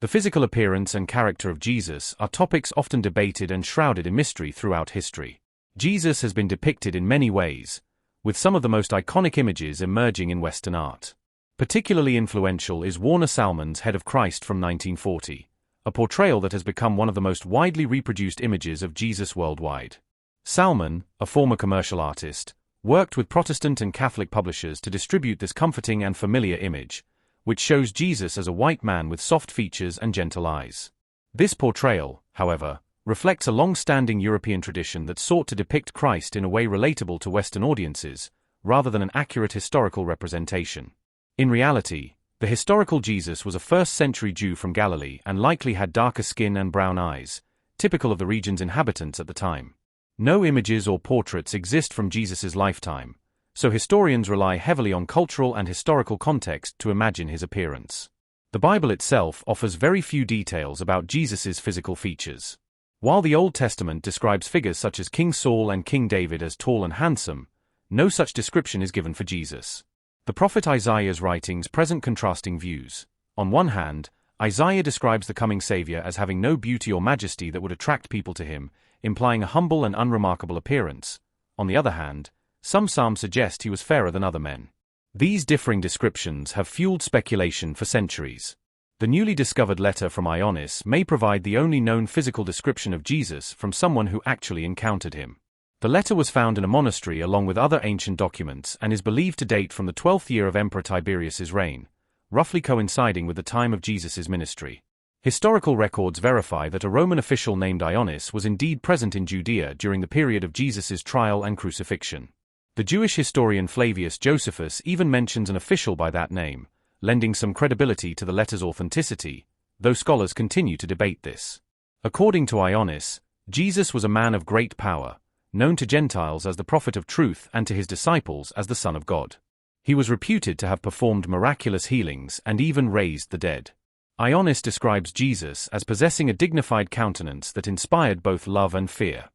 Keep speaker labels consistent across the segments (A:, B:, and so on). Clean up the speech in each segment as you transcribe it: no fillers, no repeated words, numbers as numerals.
A: The physical appearance and character of Jesus are topics often debated and shrouded in mystery throughout history. Jesus has been depicted in many ways, with some of the most iconic images emerging in Western art. Particularly influential is Warner Salmon's Head of Christ from 1940, a portrayal that has become one of the most widely reproduced images of Jesus worldwide. Salmon, a former commercial artist, worked with Protestant and Catholic publishers to distribute this comforting and familiar image, which shows Jesus as a white man with soft features and gentle eyes. This portrayal, however, reflects a long-standing European tradition that sought to depict Christ in a way relatable to Western audiences, rather than an accurate historical representation. In reality, the historical Jesus was a first-century Jew from Galilee and likely had darker skin and brown eyes, typical of the region's inhabitants at the time. No images or portraits exist from Jesus' lifetime, so historians rely heavily on cultural and historical context to imagine his appearance. The Bible itself offers very few details about Jesus' physical features. While the Old Testament describes figures such as King Saul and King David as tall and handsome, no such description is given for Jesus. The prophet Isaiah's writings present contrasting views. On one hand, Isaiah describes the coming Savior as having no beauty or majesty that would attract people to him, implying a humble and unremarkable appearance. On the other hand, some psalms suggest he was fairer than other men. These differing descriptions have fueled speculation for centuries. The newly discovered letter from Ionis may provide the only known physical description of Jesus from someone who actually encountered him. The letter was found in a monastery along with other ancient documents and is believed to date from the 12th year of Emperor Tiberius's reign, roughly coinciding with the time of Jesus' ministry. Historical records verify that a Roman official named Ionis was indeed present in Judea during the period of Jesus' trial and crucifixion. The Jewish historian Flavius Josephus even mentions an official by that name, lending some credibility to the letter's authenticity, though scholars continue to debate this. According to Ionis, Jesus was a man of great power, known to Gentiles as the prophet of truth and to his disciples as the Son of God. He was reputed to have performed miraculous healings and even raised the dead. Ionis describes Jesus as possessing a dignified countenance that inspired both love and fear.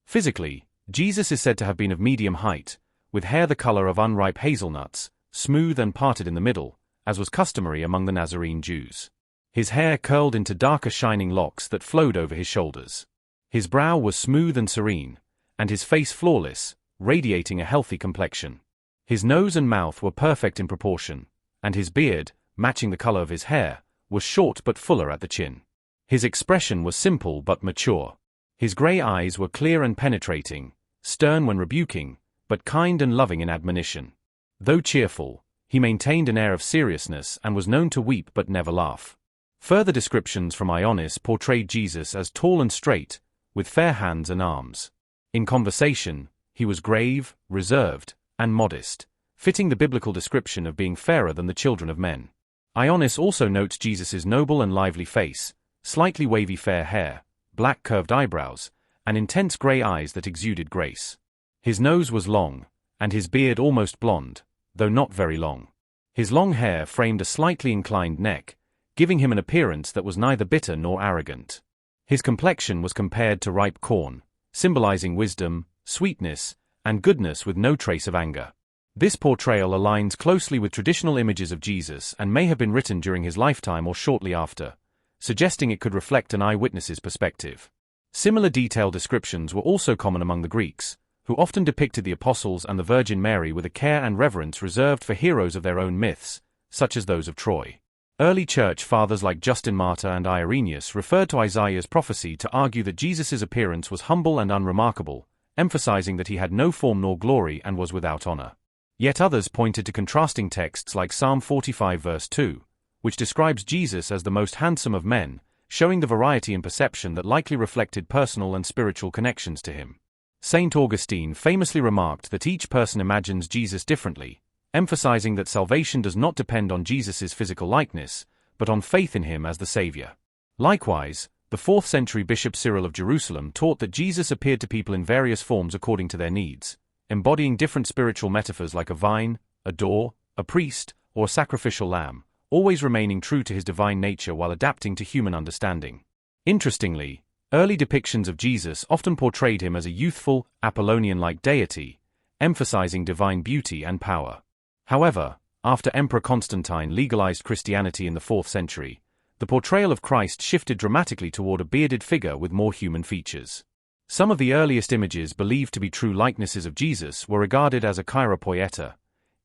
A: Physically, Jesus is said to have been of medium height, with hair the color of unripe hazelnuts, smooth and parted in the middle, as was customary among the Nazarene Jews. His hair curled into darker shining locks that flowed over his shoulders. His brow was smooth and serene, and his face flawless, radiating a healthy complexion. His nose and mouth were perfect in proportion, and his beard, matching the color of his hair, was short but fuller at the chin. His expression was simple but mature. His gray eyes were clear and penetrating, stern when rebuking, but kind and loving in admonition. Though cheerful, he maintained an air of seriousness and was known to weep but never laugh. Further descriptions from Ionis portrayed Jesus as tall and straight, with fair hands and arms. In conversation, he was grave, reserved, and modest, fitting the biblical description of being fairer than the children of men. Ionis also notes Jesus' noble and lively face, slightly wavy fair hair, black curved eyebrows, and intense gray eyes that exuded grace. His nose was long, and his beard almost blonde, though not very long. His long hair framed a slightly inclined neck, giving him an appearance that was neither bitter nor arrogant. His complexion was compared to ripe corn, symbolizing wisdom, sweetness, and goodness with no trace of anger. This portrayal aligns closely with traditional images of Jesus and may have been written during his lifetime or shortly after, suggesting it could reflect an eyewitness's perspective. Similar detailed descriptions were also common among the Greeks, who often depicted the apostles and the Virgin Mary with a care and reverence reserved for heroes of their own myths, such as those of Troy. Early church fathers like Justin Martyr and Irenaeus referred to Isaiah's prophecy to argue that Jesus' appearance was humble and unremarkable, emphasizing that he had no form nor glory and was without honor. Yet others pointed to contrasting texts like Psalm 45 verse 2, which describes Jesus as the most handsome of men, showing the variety in perception that likely reflected personal and spiritual connections to him. Saint Augustine famously remarked that each person imagines Jesus differently, emphasizing that salvation does not depend on Jesus' physical likeness, but on faith in him as the Savior. Likewise, the 4th century Bishop Cyril of Jerusalem taught that Jesus appeared to people in various forms according to their needs, embodying different spiritual metaphors like a vine, a door, a priest, or a sacrificial lamb, always remaining true to his divine nature while adapting to human understanding. Interestingly, early depictions of Jesus often portrayed him as a youthful, Apollonian-like deity, emphasizing divine beauty and power. However, after Emperor Constantine legalized Christianity in the 4th century, the portrayal of Christ shifted dramatically toward a bearded figure with more human features. Some of the earliest images believed to be true likenesses of Jesus were regarded as a chiropoieta,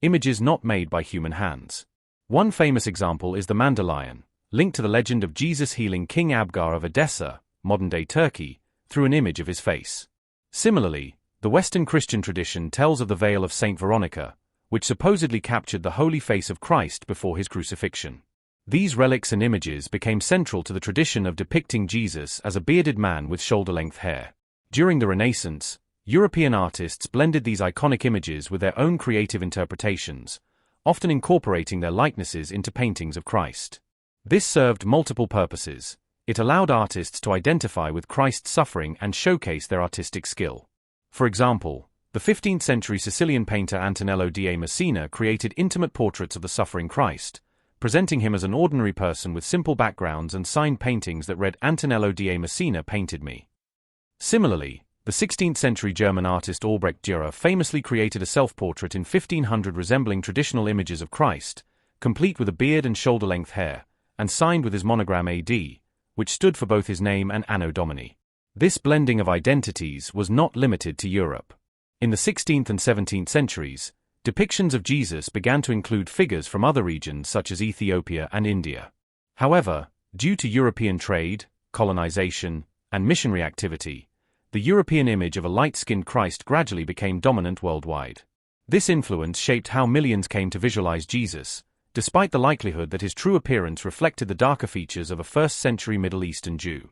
A: images not made by human hands. One famous example is the Mandalion, linked to the legend of Jesus healing King Abgar of Edessa, modern-day Turkey, through an image of his face. Similarly, the Western Christian tradition tells of the veil of Saint Veronica, which supposedly captured the holy face of Christ before his crucifixion. These relics and images became central to the tradition of depicting Jesus as a bearded man with shoulder-length hair. During the Renaissance, European artists blended these iconic images with their own creative interpretations, often incorporating their likenesses into paintings of Christ. This served multiple purposes. It allowed artists to identify with Christ's suffering and showcase their artistic skill. For example, the 15th-century Sicilian painter Antonello da Messina created intimate portraits of the suffering Christ, presenting him as an ordinary person with simple backgrounds and signed paintings that read "Antonello da Messina painted me." Similarly, the 16th-century German artist Albrecht Dürer famously created a self-portrait in 1500 resembling traditional images of Christ, complete with a beard and shoulder-length hair, and signed with his monogram AD, which stood for both his name and Anno Domini. This blending of identities was not limited to Europe. In the 16th and 17th centuries, depictions of Jesus began to include figures from other regions such as Ethiopia and India. However, due to European trade, colonization, and missionary activity, the European image of a light-skinned Christ gradually became dominant worldwide. This influence shaped how millions came to visualize Jesus, despite the likelihood that his true appearance reflected the darker features of a first-century Middle Eastern Jew.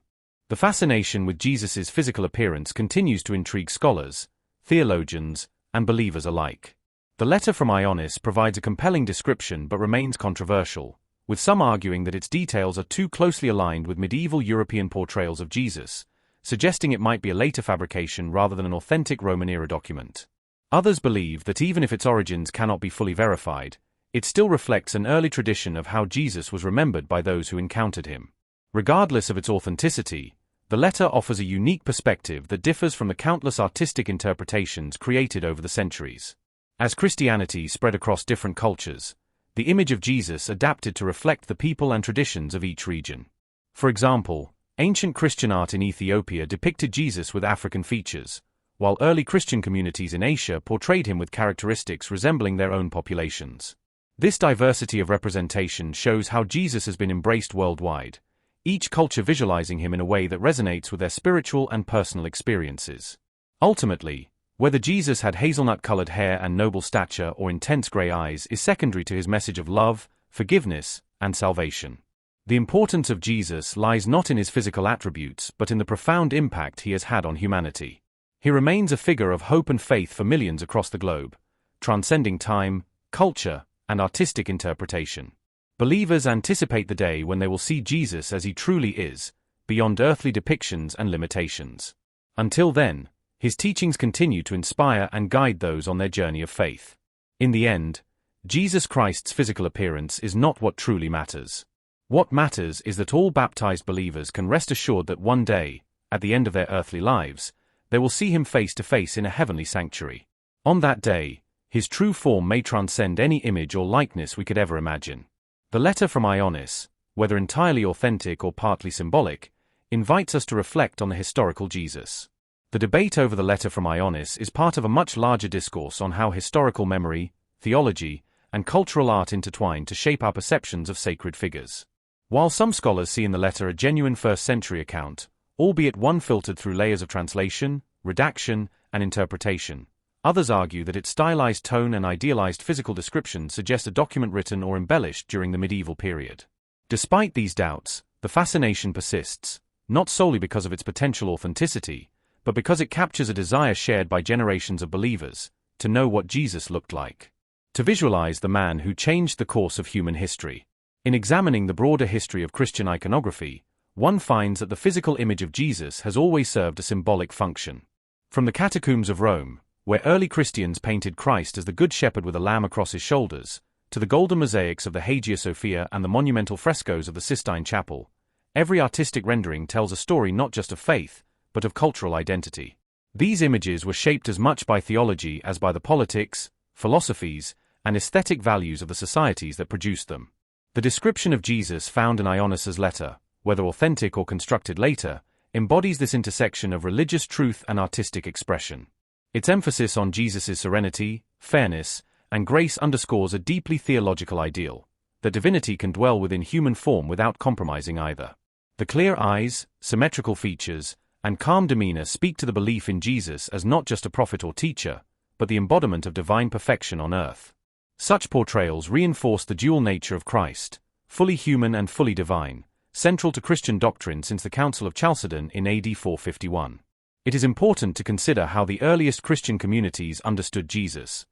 A: The fascination with Jesus' physical appearance continues to intrigue scholars, theologians, and believers alike. The letter from Ioannis provides a compelling description but remains controversial, with some arguing that its details are too closely aligned with medieval European portrayals of Jesus, suggesting it might be a later fabrication rather than an authentic Roman-era document. Others believe that even if its origins cannot be fully verified, it still reflects an early tradition of how Jesus was remembered by those who encountered him. Regardless of its authenticity, the letter offers a unique perspective that differs from the countless artistic interpretations created over the centuries. As Christianity spread across different cultures, the image of Jesus adapted to reflect the people and traditions of each region. For example, ancient Christian art in Ethiopia depicted Jesus with African features, while early Christian communities in Asia portrayed him with characteristics resembling their own populations. This diversity of representation shows how Jesus has been embraced worldwide, each culture visualizing him in a way that resonates with their spiritual and personal experiences. Ultimately, whether Jesus had hazelnut-colored hair and noble stature or intense gray eyes is secondary to his message of love, forgiveness, and salvation. The importance of Jesus lies not in his physical attributes but in the profound impact he has had on humanity. He remains a figure of hope and faith for millions across the globe, transcending time, culture, and artistic interpretation. Believers anticipate the day when they will see Jesus as he truly is, beyond earthly depictions and limitations. Until then, his teachings continue to inspire and guide those on their journey of faith. In the end, Jesus Christ's physical appearance is not what truly matters. What matters is that all baptized believers can rest assured that one day, at the end of their earthly lives, they will see him face to face in a heavenly sanctuary. On that day, his true form may transcend any image or likeness we could ever imagine. The letter from Ioannis, whether entirely authentic or partly symbolic, invites us to reflect on the historical Jesus. The debate over the letter from Ioannis is part of a much larger discourse on how historical memory, theology, and cultural art intertwine to shape our perceptions of sacred figures. While some scholars see in the letter a genuine first-century account, albeit one filtered through layers of translation, redaction, and interpretation, others argue that its stylized tone and idealized physical description suggest a document written or embellished during the medieval period. Despite these doubts, the fascination persists, not solely because of its potential authenticity, but because it captures a desire shared by generations of believers, to know what Jesus looked like. To visualize the man who changed the course of human history. In examining the broader history of Christian iconography, one finds that the physical image of Jesus has always served a symbolic function. From the catacombs of Rome, where early Christians painted Christ as the Good Shepherd with a lamb across his shoulders, to the golden mosaics of the Hagia Sophia and the monumental frescoes of the Sistine Chapel, every artistic rendering tells a story not just of faith, but of cultural identity. These images were shaped as much by theology as by the politics, philosophies, and aesthetic values of the societies that produced them. The description of Jesus found in Ionis's letter, whether authentic or constructed later, embodies this intersection of religious truth and artistic expression. Its emphasis on Jesus' serenity, fairness, and grace underscores a deeply theological ideal, that divinity can dwell within human form without compromising either. The clear eyes, symmetrical features, and calm demeanor speak to the belief in Jesus as not just a prophet or teacher, but the embodiment of divine perfection on earth. Such portrayals reinforce the dual nature of Christ, fully human and fully divine, central to Christian doctrine since the Council of Chalcedon in AD 451. It is important to consider how the earliest Christian communities understood Jesus,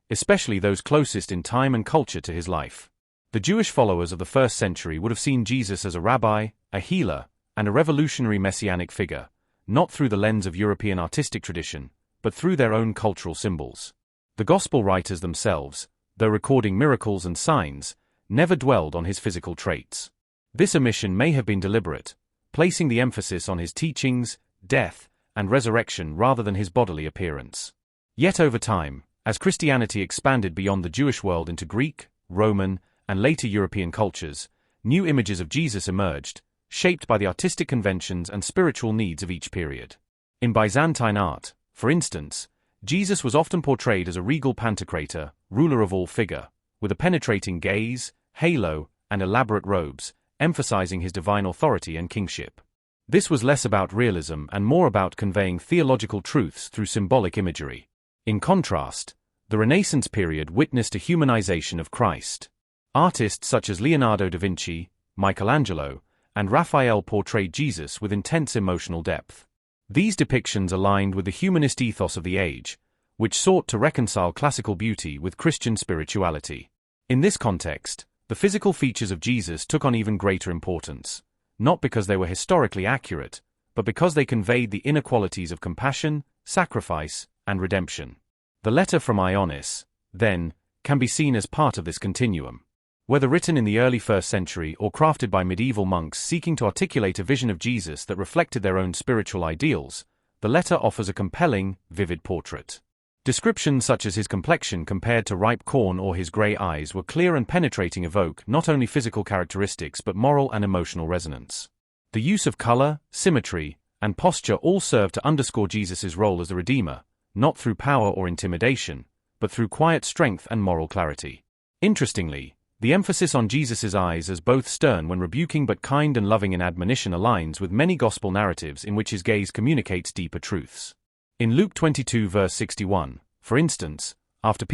A: especially those closest in time and culture to his life. The Jewish followers of the first century would have seen Jesus as a rabbi, a healer, and a revolutionary messianic figure, not through the lens of European artistic tradition, but through their own cultural symbols. The Gospel writers themselves, though recording miracles and signs, never dwelled on his physical traits. This omission may have been deliberate, placing the emphasis on his teachings, death, and resurrection rather than his bodily appearance. Yet over time, as Christianity expanded beyond the Jewish world into Greek, Roman, and later European cultures, new images of Jesus emerged, shaped by the artistic conventions and spiritual needs of each period. In Byzantine art, for instance, Jesus was often portrayed as a regal pantocrator, ruler of all figure, with a penetrating gaze, halo, and elaborate robes, emphasizing his divine authority and kingship. This was less about realism and more about conveying theological truths through symbolic imagery. In contrast, the Renaissance period witnessed a humanization of Christ. Artists such as Leonardo da Vinci, Michelangelo, and Raphael portrayed Jesus with intense emotional depth. These depictions aligned with the humanist ethos of the age, which sought to reconcile classical beauty with Christian spirituality. In this context, the physical features of Jesus took on even greater importance, not because they were historically accurate, but because they conveyed the inner qualities of compassion, sacrifice, and redemption. The letter from Ionis, then, can be seen as part of this continuum. Whether written in the early 1st century or crafted by medieval monks seeking to articulate a vision of Jesus that reflected their own spiritual ideals, the letter offers a compelling, vivid portrait. Descriptions such as his complexion compared to ripe corn or his grey eyes were clear and penetrating, evoke not only physical characteristics but moral and emotional resonance. The use of color, symmetry, and posture all serve to underscore Jesus' role as the Redeemer, not through power or intimidation, but through quiet strength and moral clarity. Interestingly, the emphasis on Jesus' eyes as both stern when rebuking but kind and loving in admonition aligns with many gospel narratives in which his gaze communicates deeper truths. In Luke 22 verse 61, for instance, after